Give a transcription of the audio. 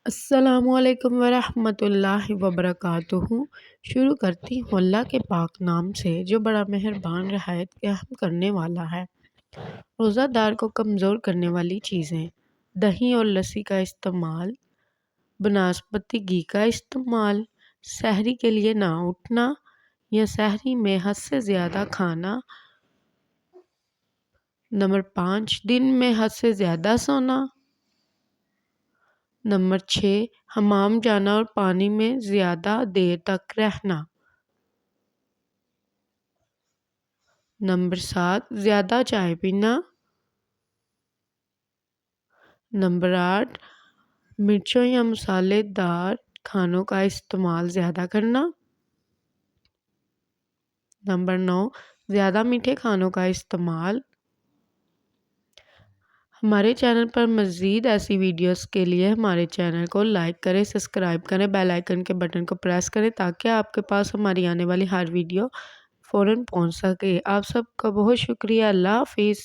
السلام علیکم ورحمۃ اللہ وبرکاتہ۔ شروع کرتی ہوں اللہ کے پاک نام سے جو بڑا مہربان رحمت کرم کرنے والا ہے۔ روزہ دار کو کمزور کرنے والی چیزیں: دہی اور لسی کا استعمال، بناسپتی گھی کا استعمال، سحری کے لیے نہ اٹھنا یا سحری میں حد سے زیادہ کھانا۔ نمبر 5، دن میں حد سے زیادہ سونا۔ نمبر 6، حمام جانا اور پانی میں زیادہ دیر تک رہنا۔ نمبر 7، زیادہ چائے پینا۔ نمبر 8، مرچوں یا مسالے دار کھانوں کا استعمال زیادہ کرنا۔ نمبر 9، زیادہ میٹھے کھانوں کا استعمال۔ ہمارے چینل پر مزید ایسی ویڈیوز کے لیے ہمارے چینل کو لائک کریں، سبسکرائب کریں، بیل آئیکن کے بٹن کو پریس کریں تاکہ آپ کے پاس ہماری آنے والی ہر ویڈیو فوراً پہنچ سکے۔ آپ سب کا بہت شکریہ۔ اللہ حافظ۔